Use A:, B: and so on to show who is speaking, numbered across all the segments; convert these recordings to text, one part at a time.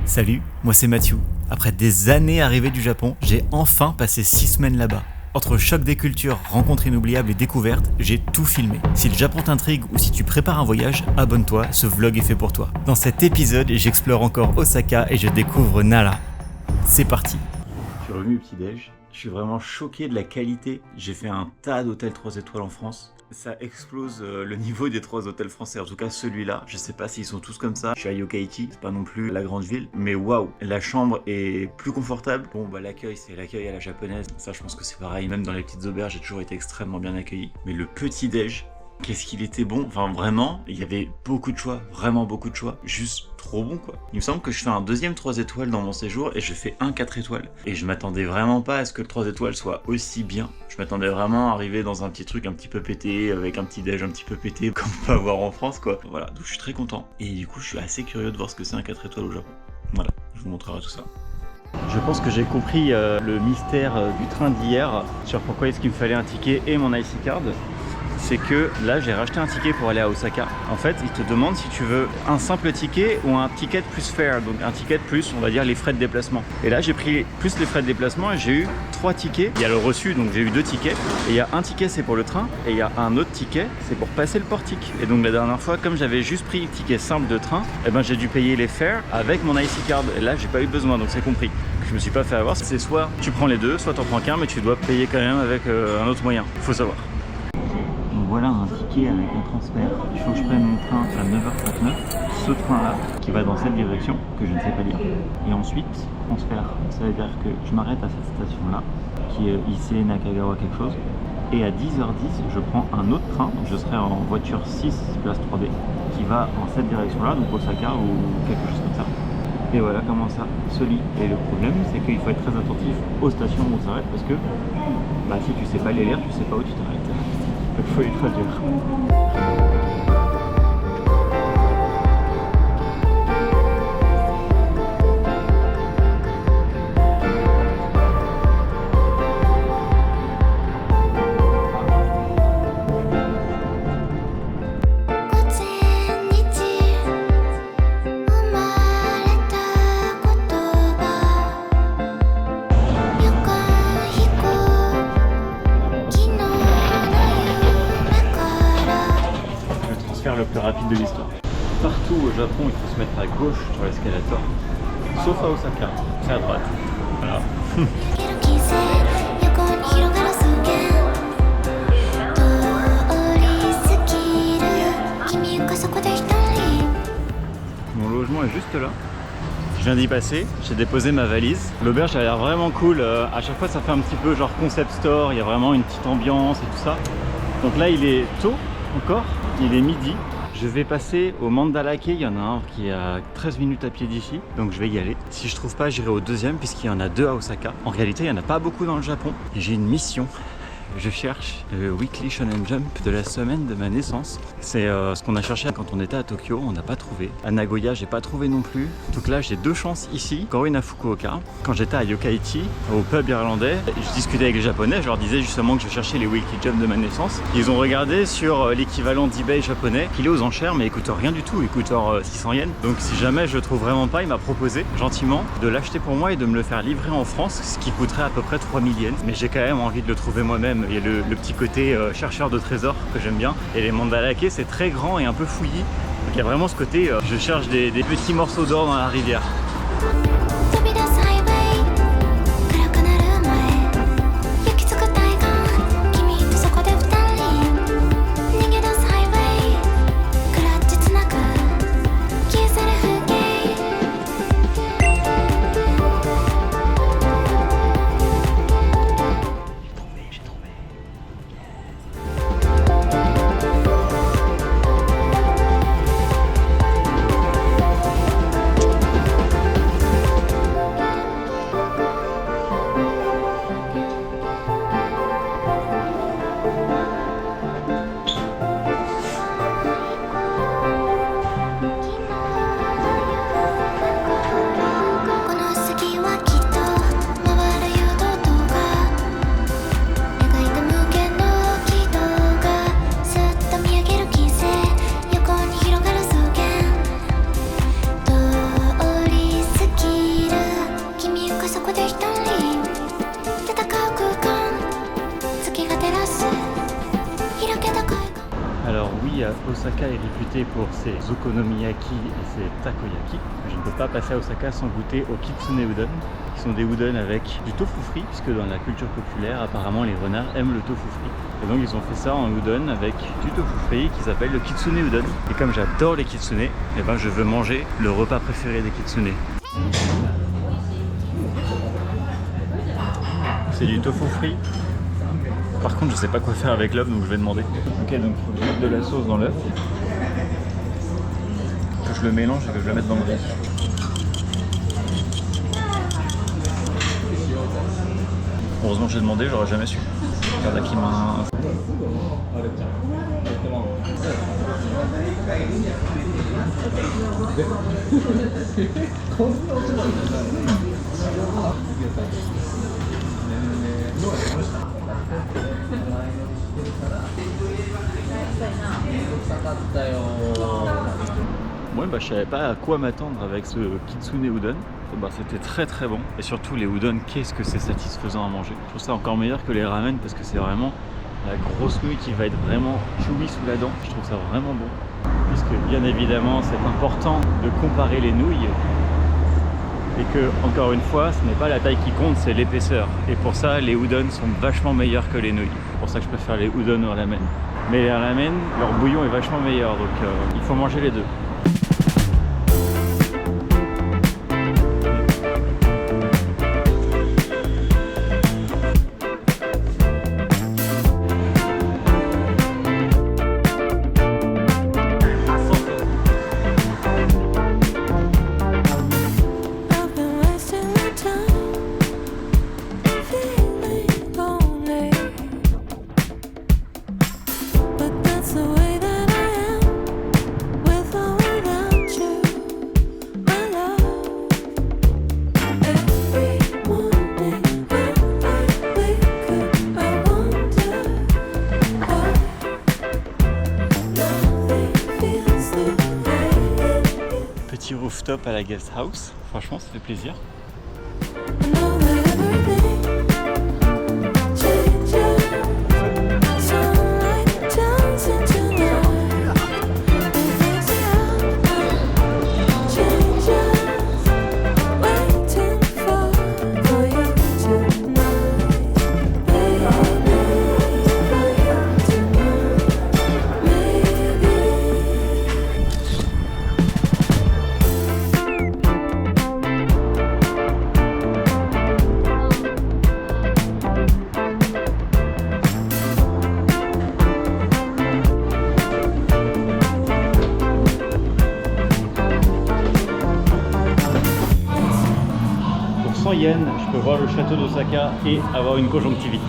A: Salut, moi c'est Mathieu. Après des années arrivé du Japon, j'ai enfin passé 6 semaines là-bas. Entre choc des cultures, rencontres inoubliables et découvertes, j'ai tout filmé. Si le Japon t'intrigue ou si tu prépares un voyage, abonne-toi, ce vlog est fait pour toi. Dans cet épisode, j'explore encore Osaka et je découvre Nara. C'est parti. Je suis revenu au petit-déj. Je suis vraiment choqué de la qualité. J'ai fait un tas d'hôtels 3 étoiles en France. Ça explose le niveau des 3 hôtels français, en tout cas celui-là. Je sais pas s'ils sont tous comme ça. Je suis à Yokkaichi, c'est pas non plus la grande ville, mais waouh, la chambre est plus confortable. Bon bah l'accueil, c'est l'accueil à la japonaise. Ça je pense que c'est pareil, même dans les petites auberges, j'ai toujours été extrêmement bien accueilli. Mais le petit-déj, qu'est-ce qu'il était bon, enfin vraiment, il y avait beaucoup de choix, vraiment beaucoup de choix, juste trop bon quoi. Il me semble que je fais un deuxième 3 étoiles dans mon séjour et je fais un 4 étoiles. Et je m'attendais vraiment pas à ce que le 3 étoiles soit aussi bien. Je m'attendais vraiment à arriver dans un petit truc un petit peu pété, avec un petit déj un petit peu pété, comme on peut avoir en France quoi. Voilà, donc je suis très content. Et du coup je suis assez curieux de voir ce que c'est un 4 étoiles au Japon. Voilà, je vous montrerai tout ça. Je pense que j'ai compris le mystère du train d'hier, sur pourquoi est-ce qu'il me fallait un ticket et mon IC card. C'est que là j'ai racheté un ticket pour aller à Osaka. En fait, il te demande si tu veux un simple ticket ou un ticket plus fare, donc un ticket plus, on va dire, les frais de déplacement. Et là j'ai pris plus les frais de déplacement et j'ai eu 3 tickets. Il y a le reçu, donc j'ai eu 2 tickets. Et il y a un ticket c'est pour le train et il y a un autre ticket c'est pour passer le portique. Et donc la dernière fois, comme j'avais juste pris le ticket simple de train, eh ben, j'ai dû payer les fares avec mon IC card. Et là j'ai pas eu besoin, donc c'est compris. Je me suis pas fait avoir, c'est soit tu prends les deux, soit t'en prends qu'un, mais tu dois payer quand même avec un autre moyen. Faut savoir. Voilà un ticket avec un transfert. Il faut que je prenne mon train à 9h39, ce train-là, qui va dans cette direction, que je ne sais pas lire. Et ensuite, transfert. Ça veut dire que je m'arrête à cette station-là, qui est ici Nakagawa quelque chose. Et à 10h10, je prends un autre train, donc je serai en voiture 6, place 3B, qui va dans cette direction-là, donc Osaka ou quelque chose comme ça. Et voilà comment ça se lit. Et le problème, c'est qu'il faut être très attentif aux stations où on s'arrête, parce que bah, si tu sais pas les lire, tu sais pas où tu t'arrêtes. Il faut les traduire. Le plus rapide de l'histoire. Partout au Japon, il faut se mettre à gauche sur l'escalator, sauf à Osaka, c'est à droite. Voilà. Mon logement est juste là. Je viens d'y passer, j'ai déposé ma valise. L'auberge a l'air vraiment cool. À chaque fois, ça fait un petit peu genre concept store. Il y a vraiment une petite ambiance et tout ça. Donc là, il est tôt encore. Il est midi. Je vais passer au Mandalake, il y en a un qui est à 13 minutes à pied d'ici, donc je vais y aller. Si je trouve pas, j'irai au deuxième puisqu'il y en a 2 à Osaka. En réalité, il n'y en a pas beaucoup dans le Japon. J'ai une mission. Je cherche le Weekly Shonen Jump de la semaine de ma naissance. C'est ce qu'on a cherché quand on était à Tokyo, on n'a pas trouvé. À Nagoya, j'ai pas trouvé non plus. Donc là, j'ai 2 chances ici. Encore une à Fukuoka. Quand j'étais à Yokkaichi, au pub irlandais, je discutais avec les Japonais, je leur disais justement que je cherchais les Weekly Jump de ma naissance. Ils ont regardé sur l'équivalent d'eBay japonais, qu'il est aux enchères, mais il coûte rien du tout, il coûte 600 yens. Donc si jamais je le trouve vraiment pas, il m'a proposé gentiment de l'acheter pour moi et de me le faire livrer en France, ce qui coûterait à peu près 3000 yens. Mais j'ai quand même envie de le trouver moi-même. Il y a le petit côté chercheur de trésors que j'aime bien. Et les Mandalake, c'est très grand et un peu fouillis. Donc il y a vraiment ce côté, je cherche des petits morceaux d'or dans la rivière. Osaka est réputée pour ses okonomiyaki et ses takoyaki. Je ne peux pas passer à Osaka sans goûter au kitsune udon, qui sont des udon avec du tofu frit, puisque dans la culture populaire, apparemment les renards aiment le tofu frit. Et donc ils ont fait ça en udon avec du tofu frit qui s'appelle le kitsune udon. Et comme j'adore les kitsune, eh ben je veux manger le repas préféré des kitsune. C'est du tofu frit. Par contre, je sais pas quoi faire avec l'œuf, donc je vais demander. Ok, donc il faut que je mette de la sauce dans l'œuf, que je le mélange et que je le mette dans le riz. Heureusement que j'ai demandé, j'aurais jamais su. Regarde qui m'a... Ouais, bah, je savais pas à quoi m'attendre avec ce kitsune udon. Bah, c'était très très bon. Et surtout les udon, qu'est-ce que c'est satisfaisant à manger. Je trouve ça encore meilleur que les ramen parce que c'est vraiment la grosse nouille qui va être vraiment chewy sous la dent. Je trouve ça vraiment bon. Puisque bien évidemment c'est important de comparer les nouilles. Et que, encore une fois, ce n'est pas la taille qui compte, c'est l'épaisseur. Et pour ça, les udon sont vachement meilleurs que les nouilles. C'est pour ça que je préfère les udon au ramen. Mais les ramen, leur bouillon est vachement meilleur, donc il faut manger les deux. Petit rooftop à la guest house, franchement ça fait plaisir. Pour 100 yens, je peux voir le château d'Osaka et avoir une conjonctivite.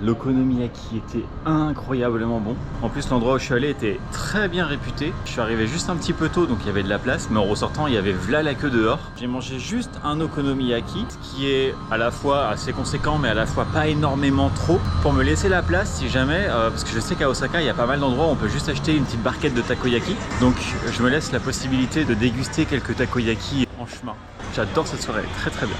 A: L'okonomiyaki était incroyablement bon. En plus, l'endroit où je suis allé était très bien réputé. Je suis arrivé juste un petit peu tôt, donc il y avait de la place, mais en ressortant, il y avait v'là la queue dehors. J'ai mangé juste un okonomiyaki, ce qui est à la fois assez conséquent, mais à la fois pas énormément trop, pour me laisser la place si jamais, parce que je sais qu'à Osaka, il y a pas mal d'endroits où on peut juste acheter une petite barquette de takoyaki. Donc, je me laisse la possibilité de déguster quelques takoyaki en chemin. J'adore cette soirée, très très bien.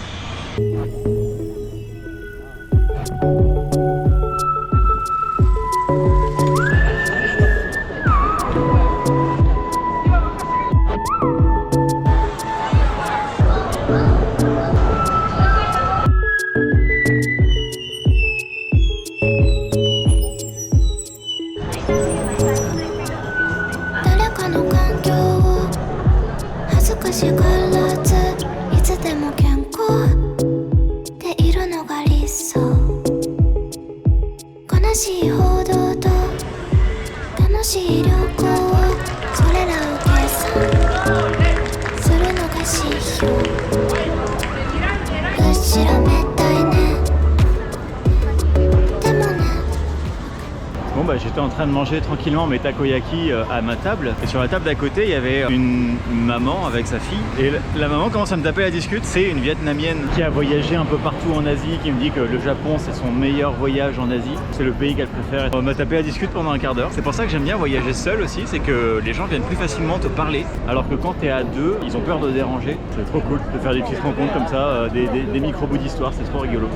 B: Bon bah j'étais en train de manger tranquillement mes takoyaki à ma table, et sur la table d'à côté il y avait une maman avec sa fille, et la maman commence à me taper la discute. C'est une Vietnamienne qui a voyagé un peu partout en Asie, qui me dit que le Japon c'est son meilleur voyage en Asie, c'est le pays qu'elle préfère. On m'a tapé la discute pendant un quart d'heure. C'est pour ça que j'aime bien voyager seul aussi, c'est que les gens viennent plus facilement te parler, alors que quand t'es à deux, ils ont peur de déranger. C'est trop cool de faire des petites rencontres comme ça, des micro-bouts d'histoire, c'est trop rigolo.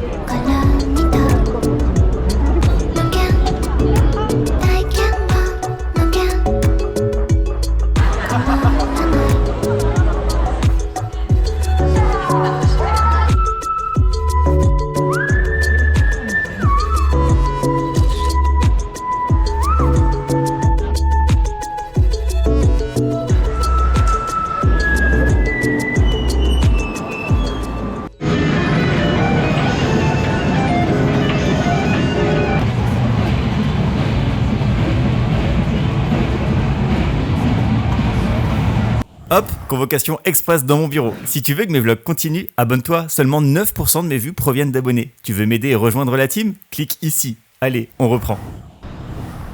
A: Hop, convocation express dans mon bureau. Si tu veux que mes vlogs continuent, abonne-toi. Seulement 9% de mes vues proviennent d'abonnés. Tu veux m'aider et rejoindre la team? Clique ici. Allez, on reprend.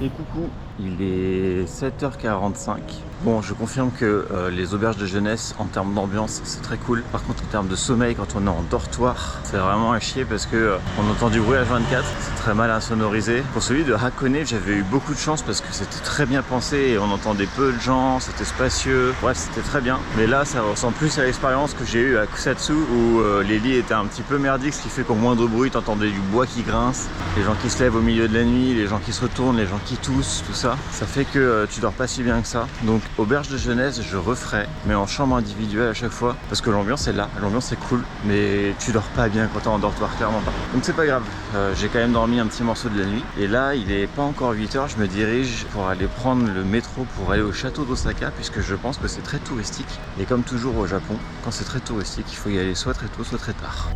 B: Et coucou, il est 7h45. Bon, je confirme que les auberges de jeunesse, en termes d'ambiance, c'est très cool. Par contre, en termes de sommeil, quand on est en dortoir, c'est vraiment à chier parce que on entend du bruit H24, c'est très mal insonorisé. Pour celui de Hakone, j'avais eu beaucoup de chance parce que c'était très bien pensé et on entendait peu de gens, c'était spacieux. Bref, c'était très bien. Mais là, ça ressemble plus à l'expérience que j'ai eue à Kusatsu où les lits étaient un petit peu merdiques, ce qui fait qu'au moindre bruit, t'entendais du bois qui grince, les gens qui se lèvent au milieu de la nuit, les gens qui se retournent, les gens qui toussent, tout ça. Ça fait que tu dors pas si bien que ça. Donc, auberge de jeunesse, je referai, mais en chambre individuelle à chaque fois, parce que l'ambiance est là, l'ambiance est cool, mais tu dors pas bien quand t'es en dortoir, clairement pas. Donc c'est pas grave, j'ai quand même dormi un petit morceau de la nuit, et là il est pas encore 8h, je me dirige pour aller prendre le métro pour aller au château d'Osaka, puisque je pense que c'est très touristique, et comme toujours au Japon, quand c'est très touristique, il faut y aller soit très tôt, soit très tard.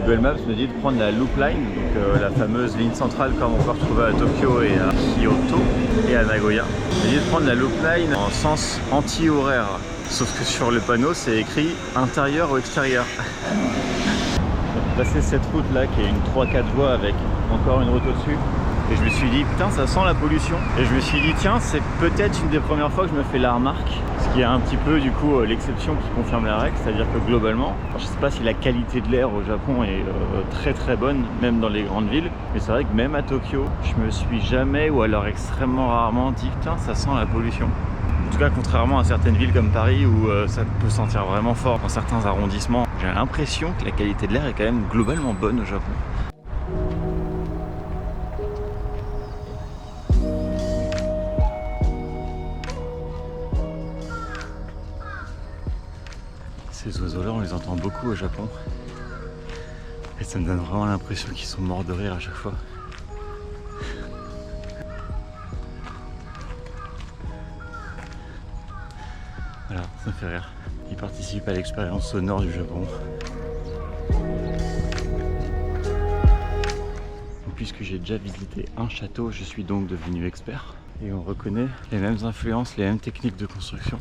B: Google Maps me dit de prendre la Loop Line, donc la fameuse ligne centrale comme on peut retrouver à Tokyo et à Kyoto et à Nagoya. Il me dit de prendre la Loop Line en sens anti-horaire, sauf que sur le panneau c'est écrit intérieur ou extérieur. J'ai passé cette route là qui est une 3-4 voies avec encore une route au-dessus. Et je me suis dit, putain, ça sent la pollution. Et je me suis dit, tiens, c'est peut-être une des premières fois que je me fais la remarque. Ce qui est un petit peu, du coup, l'exception qui confirme la règle. C'est-à-dire que globalement, je sais pas si la qualité de l'air au Japon est très très bonne, même dans les grandes villes. Mais c'est vrai que même à Tokyo, je me suis jamais, ou alors extrêmement rarement, dit, putain, ça sent la pollution. En tout cas, contrairement à certaines villes comme Paris où ça peut sentir vraiment fort dans certains arrondissements, j'ai l'impression que la qualité de l'air est quand même globalement bonne au Japon. Ces oiseaux-là, on les entend beaucoup au Japon. Et ça me donne vraiment l'impression qu'ils sont morts de rire à chaque fois. Voilà, ça me fait rire. Ils participent à l'expérience sonore du Japon. Puisque j'ai déjà visité un château, je suis donc devenu expert. Et on reconnaît les mêmes influences, les mêmes techniques de construction.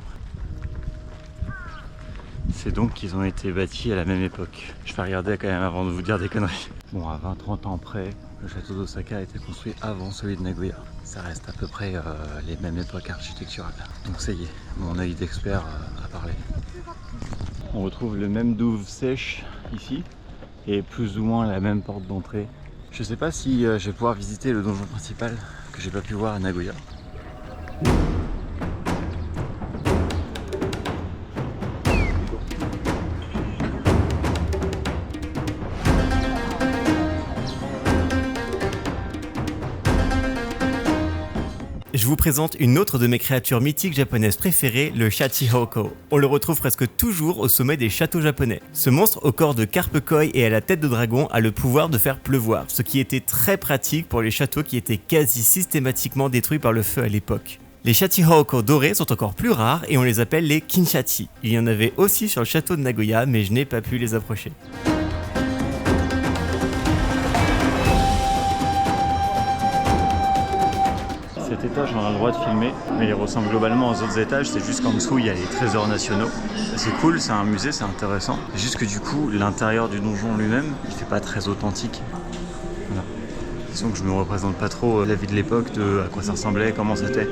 B: C'est donc qu'ils ont été bâtis à la même époque. Je vais regarder quand même avant de vous dire des conneries. Bon, à 20-30 ans près, le château d'Osaka a été construit avant celui de Nagoya. Ça reste à peu près les mêmes époques architecturales. Donc ça y est, mon œil d'expert a parlé. On retrouve le même douve sèche ici et plus ou moins la même porte d'entrée. Je sais pas si je vais pouvoir visiter le donjon principal que j'ai pas pu voir à Nagoya.
A: Je vous présente une autre de mes créatures mythiques japonaises préférées, le Shachihoko. On le retrouve presque toujours au sommet des châteaux japonais. Ce monstre au corps de carpe koi et à la tête de dragon a le pouvoir de faire pleuvoir, ce qui était très pratique pour les châteaux qui étaient quasi systématiquement détruits par le feu à l'époque. Les Shachihoko dorés sont encore plus rares et on les appelle les Kinshachi. Il y en avait aussi sur le château de Nagoya, mais je n'ai pas pu les approcher.
B: Cet étage, on a le droit de filmer, mais il ressemble globalement aux autres étages, c'est juste qu'en dessous, il y a les trésors nationaux. C'est cool, c'est un musée, c'est intéressant. C'est juste que du coup, l'intérieur du donjon lui-même, il fait pas très authentique. Voilà. Disons que je me représente pas trop la vie de l'époque, de à quoi ça ressemblait, comment c'était.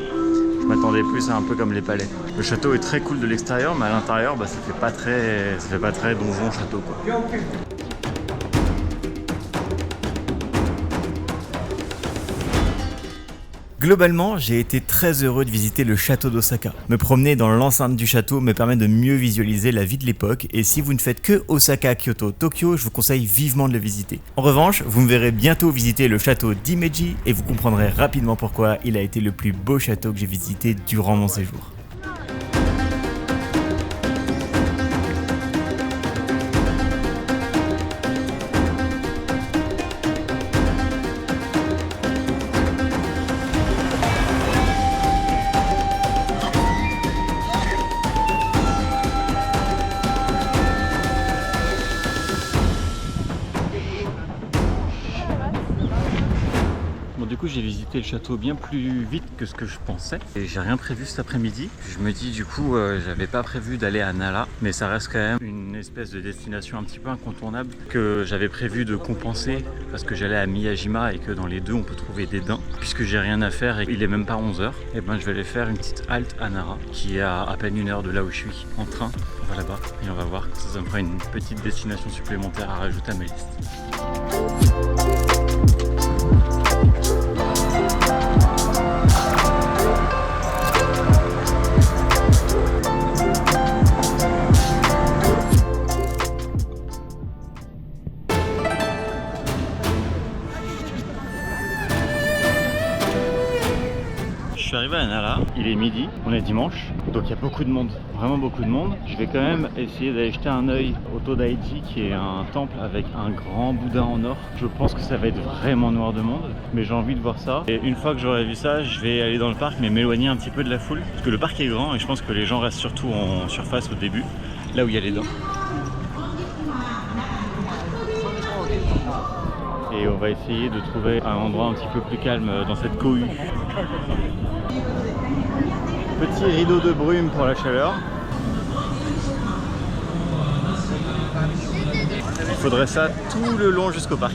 B: Je m'attendais plus à un peu comme les palais. Le château est très cool de l'extérieur, mais à l'intérieur, ça fait pas très donjon château quoi.
A: Globalement, j'ai été très heureux de visiter le château d'Osaka. Me promener dans l'enceinte du château me permet de mieux visualiser la vie de l'époque, et si vous ne faites que Osaka, Kyoto, Tokyo, je vous conseille vivement de le visiter. En revanche, vous me verrez bientôt visiter le château d'Imeji, et vous comprendrez rapidement pourquoi il a été le plus beau château que j'ai visité durant mon séjour.
B: Du coup j'ai visité le château bien plus vite que ce que je pensais et j'ai rien prévu cet après-midi. Je me dis du coup j'avais pas prévu d'aller à Nara, mais ça reste quand même une espèce de destination un petit peu incontournable que j'avais prévu de compenser parce que j'allais à Miyajima et que dans les deux on peut trouver des daims. Puisque j'ai rien à faire et qu'il est même pas 11h, et ben je vais aller faire une petite halte à Nara qui est à peine 1 heure de là où je suis en train. On va là-bas et on va voir, ça me fera une petite destination supplémentaire à rajouter à ma liste. Je suis arrivé à Nara, il est midi, on est dimanche, donc il y a beaucoup de monde, vraiment beaucoup de monde. Je vais quand même essayer d'aller jeter un œil au Todaiji qui est un temple avec un grand Bouddha en or. Je pense que ça va être vraiment noir de monde, mais j'ai envie de voir ça. Et une fois que j'aurai vu ça, je vais aller dans le parc mais m'éloigner un petit peu de la foule. Parce que le parc est grand et je pense que les gens restent surtout en surface au début, là où il y a les dents. Et on va essayer de trouver un endroit un petit peu plus calme dans cette cohue. Petit rideau de brume pour la chaleur. Il faudrait ça tout le long jusqu'au parc.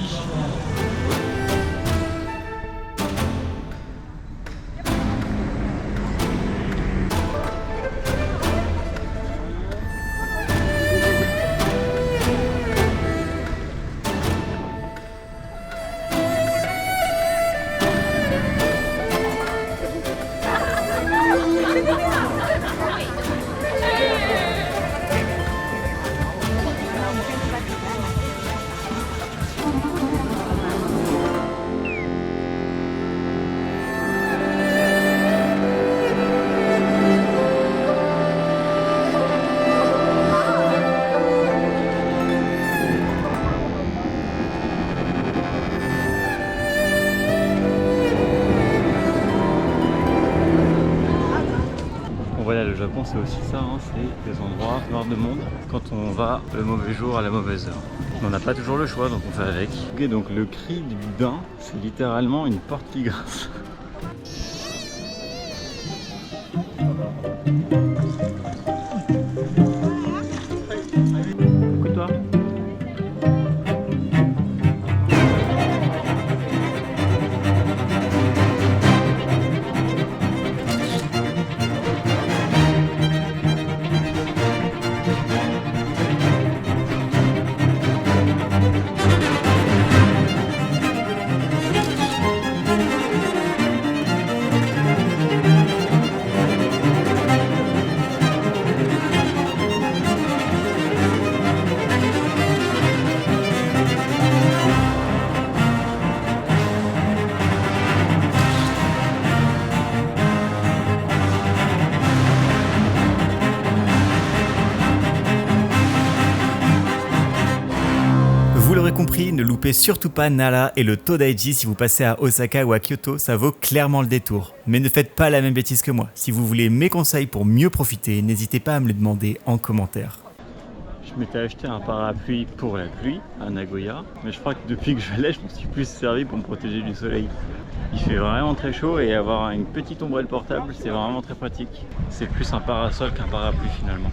B: Voilà, le Japon c'est aussi ça, hein, c'est des endroits noirs de monde quand on va le mauvais jour à la mauvaise heure. On n'a pas toujours le choix donc on fait avec. Et donc le cri du daim, c'est littéralement une porte qui grince.
A: compris, ne loupez surtout pas Nara et le Todaiji si vous passez à Osaka ou à Kyoto, ça vaut clairement le détour. Mais ne faites pas la même bêtise que moi. Si vous voulez mes conseils pour mieux profiter, n'hésitez pas à me les demander en commentaire.
B: Je m'étais acheté un parapluie pour la pluie à Nagoya, mais je crois que depuis que je l'ai, je me suis plus servi pour me protéger du soleil. Il fait vraiment très chaud et avoir une petite ombrelle portable, c'est vraiment très pratique. C'est plus un parasol qu'un parapluie finalement.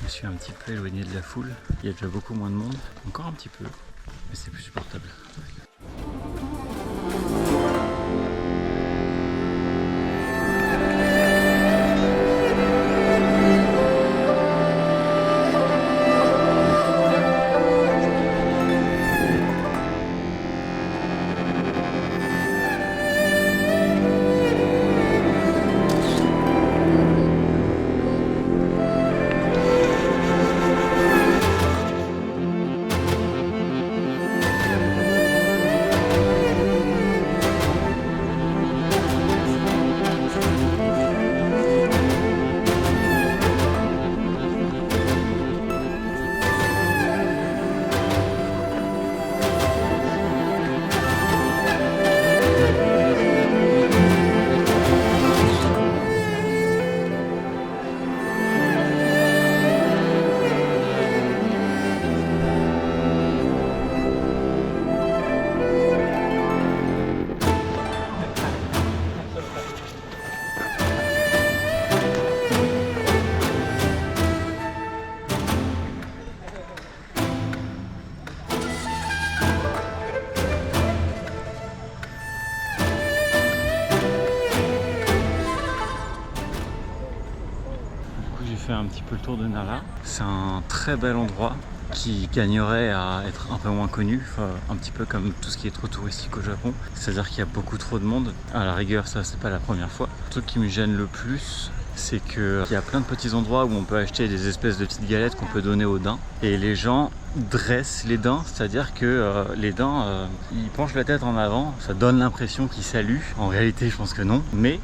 B: Je suis un petit peu éloigné de la foule, il y a déjà beaucoup moins de monde, encore un petit peu, mais c'est plus supportable. Fait un petit peu le tour de Nara. C'est un très bel endroit qui gagnerait à être un peu moins connu, un petit peu comme tout ce qui est trop touristique au Japon. C'est-à-dire qu'il y a beaucoup trop de monde. À la rigueur, ça c'est pas la première fois. Le truc qui me gêne le plus, c'est qu'il y a plein de petits endroits où on peut acheter des espèces de petites galettes qu'on peut donner aux daims. Et les gens dressent les daims, c'est-à-dire que les daims, ils penchent la tête en avant. Ça donne l'impression qu'ils saluent. En réalité, je pense que non. Mais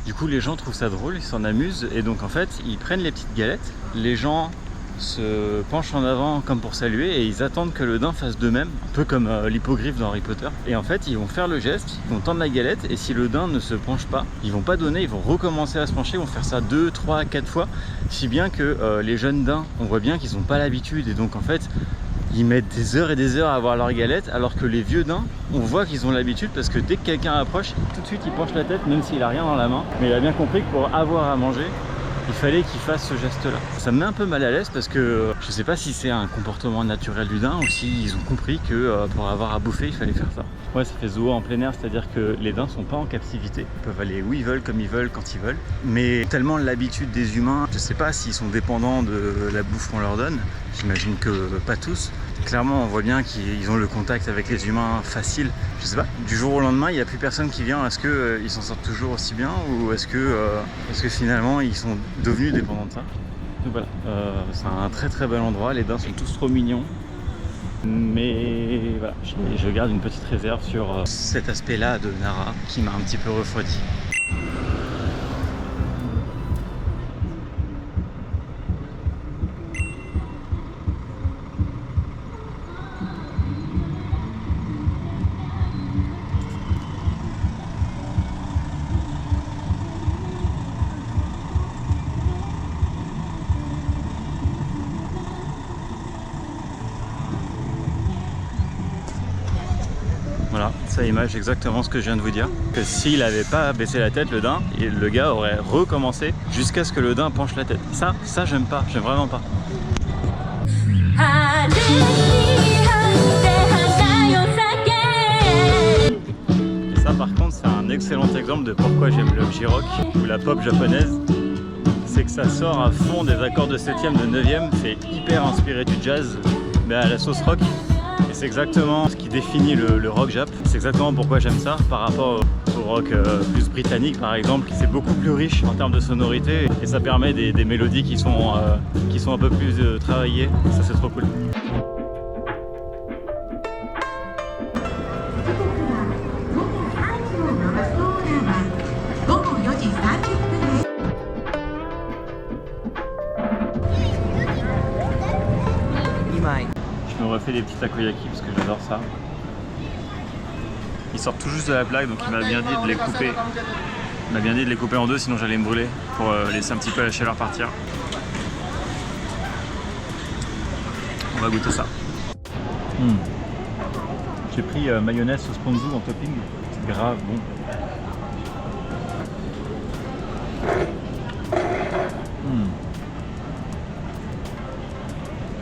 B: du coup, les gens trouvent ça drôle, ils s'en amusent. Et donc, en fait, ils prennent les petites galettes. Les gens se penchent en avant comme pour saluer et ils attendent que le daim fasse de même, un peu comme l'hippogriffe dans Harry Potter. Et en fait, ils vont faire le geste, ils vont tendre la galette et si le daim ne se penche pas, ils vont pas donner, ils vont recommencer à se pencher, ils vont faire ça 2, 3, 4 fois, si bien que les jeunes daims, on voit bien qu'ils n'ont pas l'habitude et donc en fait, ils mettent des heures et des heures à avoir leur galette, alors que les vieux daims, on voit qu'ils ont l'habitude parce que dès que quelqu'un approche, tout de suite il penche la tête, même s'il a rien dans la main. Mais il a bien compris que pour avoir à manger, il fallait qu'il fasse ce geste-là. Ça me met un peu mal à l'aise parce que je sais pas si c'est un comportement naturel du daim ou s'ils ont compris que pour avoir à bouffer, il fallait faire ça. Ouais, ça fait zoo en plein air, c'est-à-dire que les daims sont pas en captivité. Ils peuvent aller où ils veulent, comme ils veulent, quand ils veulent. Mais tellement l'habitude des humains, je sais pas s'ils sont dépendants de la bouffe qu'on leur donne. J'imagine que pas tous. Clairement, on voit bien qu'ils ont le contact avec les humains facile. Je sais pas, du jour au lendemain, il n'y a plus personne qui vient. Est-ce qu'ils s'en sortent toujours aussi bien ou est-ce que finalement ils sont devenus dépendants de ça? Donc voilà, c'est un très très bel endroit. Les daims sont tous trop mignons. Mais voilà, je garde une petite réserve sur cet aspect-là de Nara qui m'a un petit peu refroidi. Voilà, ça image exactement ce que je viens de vous dire. Que s'il n'avait pas baissé la tête, le daim, le gars aurait recommencé jusqu'à ce que le daim penche la tête. Ça j'aime pas, j'aime vraiment pas. Et ça par contre c'est un excellent exemple de pourquoi j'aime le J-Rock ou la pop japonaise. C'est que ça sort à fond des accords de 7ème, de 9ème, c'est hyper inspiré du jazz, mais à la sauce rock. Et c'est exactement ce qui définit le rock jap. C'est exactement pourquoi j'aime ça par rapport au
A: rock plus britannique par exemple. C'est beaucoup plus riche en termes de sonorité et ça permet des mélodies qui sont un peu plus travaillées. Ça c'est trop cool. Je me refais des petits takoyaki parce que j'adore ça. Ils sortent tout juste de la plaque, donc il m'a bien dit de les couper. Il m'a bien dit de les couper en deux, sinon j'allais me brûler pour laisser un petit peu la chaleur partir. On va goûter ça. J'ai pris mayonnaise sauce ponzu en topping. C'est grave bon.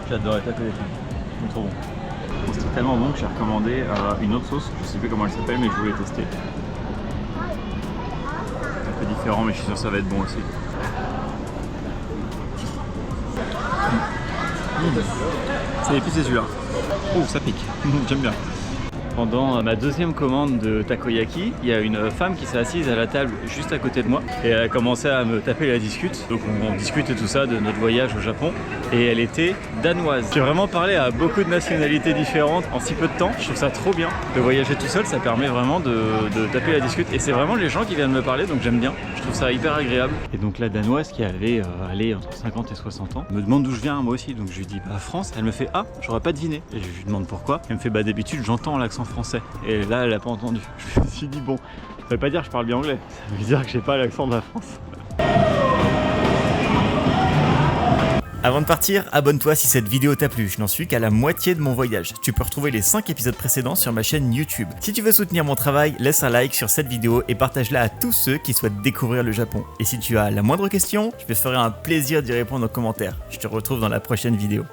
A: J'adore les takoyaki. C'est trop bon. C'était tellement bon que j'ai recommandé une autre sauce, je sais plus comment elle s'appelle mais je voulais tester. Un peu différent mais je suis sûr que ça va être bon aussi. C'est épicé celui-là. Oh ça pique, j'aime bien. Pendant ma deuxième commande de takoyaki, il y a une femme qui s'est assise à la table juste à côté de moi et elle a commencé à me taper la discute. Donc on discute et tout ça de notre voyage au Japon et elle était danoise. J'ai vraiment parlé à beaucoup de nationalités différentes en si peu de temps. Je trouve ça trop bien. De voyager tout seul, ça permet vraiment de taper la discute et c'est vraiment les gens qui viennent me parler donc j'aime bien. Je trouve ça hyper agréable. Et donc la danoise qui avait entre 50 et 60 ans me demande d'où je viens moi aussi. Donc je lui dis bah France. Elle me fait ah j'aurais pas deviné. Et je lui demande pourquoi. Elle me fait bah d'habitude j'entends l'accent français. Et là elle a pas entendu. Je me suis dit bon, ça veut pas dire que je parle bien anglais. Ça veut dire que j'ai pas l'accent de la France. Avant de partir, abonne-toi si cette vidéo t'a plu, je n'en suis qu'à la moitié de mon voyage. Tu peux retrouver les 5 épisodes précédents sur ma chaîne YouTube. Si tu veux soutenir mon travail, laisse un like sur cette vidéo et partage-la à tous ceux qui souhaitent découvrir le Japon. Et si tu as la moindre question, je me ferai un plaisir d'y répondre en commentaire. Je te retrouve dans la prochaine vidéo.